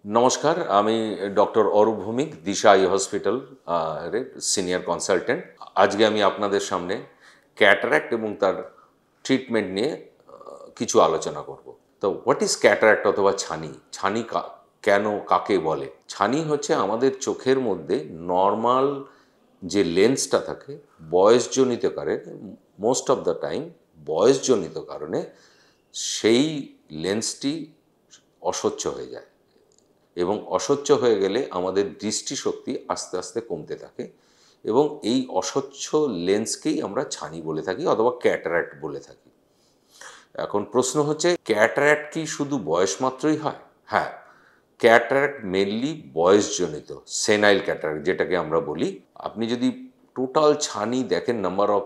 নমস্কার, আমি ডক্টর অরূপ ভৌমিক, দিশা eye hospital এর সিনিয়র কনসালটেন্ট। আজকে আমি আপনাদের সামনে ক্যাটারাক্ট এবং তার ট্রিটমেন্ট নিয়ে কিছু আলোচনা করব। তো হোয়াট ইজ ক্যাটারাক্ট অথবা ছানি? ছানি কেন, কাকে বলে? ছানি হচ্ছে আমাদের চোখের মধ্যে নর্মাল যে লেন্সটা থাকে, বয়সজনিত কারণে, মোস্ট অফ দ্য টাইম বয়সজনিত কারণে সেই লেন্সটি অস্বচ্ছ হয়ে যায় এবং অস্বচ্ছ হয়ে গেলে আমাদের দৃষ্টিশক্তি আস্তে আস্তে কমতে থাকে এবং এই অস্বচ্ছ লেন্সকেই আমরা ছানি বলে থাকি অথবা ক্যাটারাক্ট বলে থাকি। এখন প্রশ্ন হচ্ছে, ক্যাটারাক্ট কি শুধু বয়স মাত্রই হয়? হ্যাঁ, ক্যাটারাক্ট মেনলি বয়সজনিত, সেনাইল ক্যাটারাক্ট যেটাকে আমরা বলি। আপনি যদি টোটাল ছানি দেখেন, নাম্বার অফ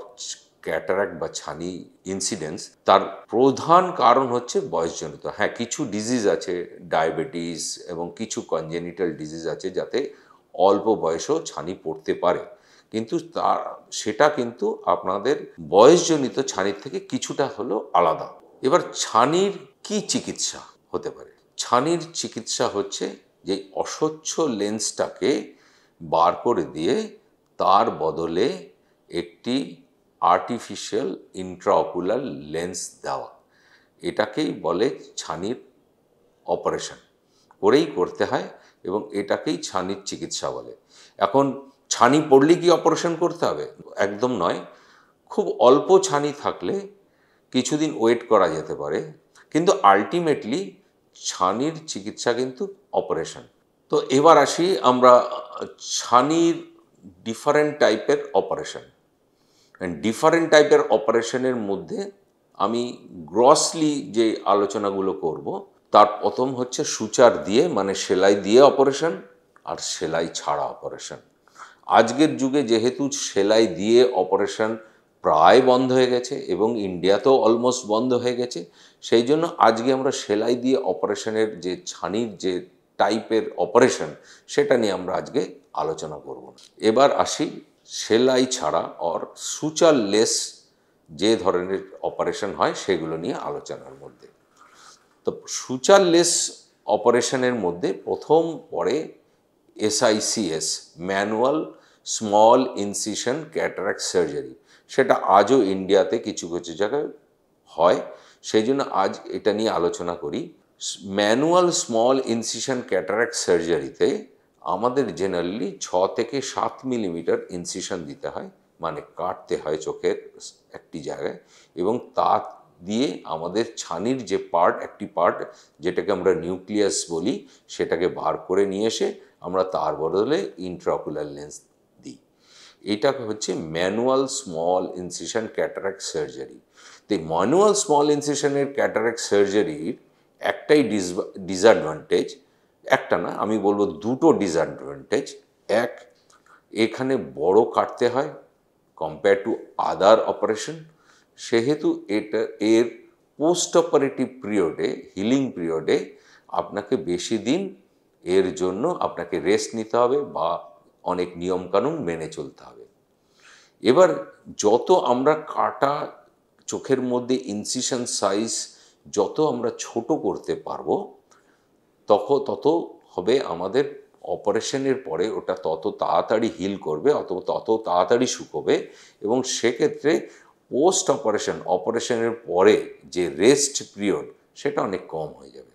ক্যাটারাক্ট বা ছানি ইনসিডেন্স, তার প্রধান কারণ হচ্ছে বয়সজনিত। হ্যাঁ, কিছু ডিজিজ আছে, ডায়াবেটিস এবং কিছু কনজেনিটাল ডিজিজ আছে যাতে অল্প বয়সেও ছানি পড়তে পারে, কিন্তু সেটা কিন্তু আপনাদের বয়সজনিত ছানির থেকে কিছুটা হলেও আলাদা। এবার ছানির কি চিকিৎসা হতে পারে? ছানির চিকিৎসা হচ্ছে যে অস্বচ্ছ লেন্সটাকে বার করে দিয়ে তার বদলে একটি আর্টিফিশিয়াল ইন্ট্রাঅকুলার লেন্স দেওয়া, এটাকেই বলে ছানির অপারেশন। করেই করতে হয় এবং এটাকেই ছানির চিকিৎসা বলে। এখন ছানি পড়লে কি অপারেশন করতে হবে? একদম নয়। খুব অল্প ছানি থাকলে কিছুদিন ওয়েট করা যেতে পারে, কিন্তু আলটিমেটলি ছানির চিকিৎসা কিন্তু অপারেশন। তো এবার আসি আমরা ছানির ডিফারেন্ট টাইপের অপারেশন। ডিফারেন্ট টাইপের অপারেশনের মধ্যে আমি গ্রসলি যে আলোচনাগুলো করব, তার প্রথম হচ্ছে সূচার দিয়ে, মানে সেলাই দিয়ে অপারেশন, আর সেলাই ছাড়া অপারেশন। আজকের যুগে যেহেতু সেলাই দিয়ে অপারেশন প্রায় বন্ধ হয়ে গেছে এবং ইন্ডিয়াতেও অলমোস্ট বন্ধ হয়ে গেছে, সেই জন্য আজকে আমরা সেলাই দিয়ে অপারেশনের যে ছানির যে টাইপের অপারেশন, সেটা নিয়ে আমরা আজকে আলোচনা করব। এবার আসি সেলাই ছাড়া অর সুচারলেস যে ধরনের অপারেশন হয় সেগুলো নিয়ে আলোচনার মধ্যে। তো সুচারলেস অপারেশনের মধ্যে প্রথম পড়ে SICS, manual small incision cataract surgery. সেটা আজও ইন্ডিয়াতে কিছু কিছু জায়গায় হয়, সেই জন্য আজ এটা নিয়ে আলোচনা করি। ম্যানুয়াল স্মল ইনসিশন ক্যাটারাক্ট সার্জারিতে আমাদের জেনারেলি 6 থেকে 7 মিলিমিটার ইনসিশন দিতে হয়, মানে কাটতে হয় চোখের একটি জায়গায়, এবং তা দিয়ে আমাদের ছানির যে পার্ট, একটি পার্ট যেটাকে আমরা নিউক্লিয়াস বলি, সেটাকে বার করে নিয়ে এসে আমরা তার বদলে ইন্ট্রাঅকুলার লেন্স দিই। এটা হচ্ছে manual small incision cataract surgery. তো এই ম্যানুয়াল স্মল ইনসিশনের ক্যাটারাক্ট সার্জারির একটাই ডিসঅ্যাডভান্টেজ, একটা না, আমি বলবো দুটো ডিসঅ্যাডভান্টেজ। এক, এখানে বড় কাটতে হয় কম্পেয়ার টু আদার অপারেশন, সেহেতু এর পোস্ট অপারেটিভ পিরিয়ডে, হিলিং পিরিয়ডে আপনাকে বেশি দিন এর জন্য আপনাকে রেস্ট নিতে হবে বা অনেক নিয়মকানুন মেনে চলতে হবে। এবার যত আমরা কাটা চোখের মধ্যে ইনসিশন সাইজ যত আমরা ছোট করতে পারবো, তত হবে আমাদের অপারেশনের পরে ওটা তত তাড়াতাড়ি হিল করবে, তত তাড়াতাড়ি শুকোবে, এবং সেক্ষেত্রে পোস্ট অপারেশনের পরে যে রেস্ট পিরিয়ড, সেটা অনেক কম হয়ে যাবে।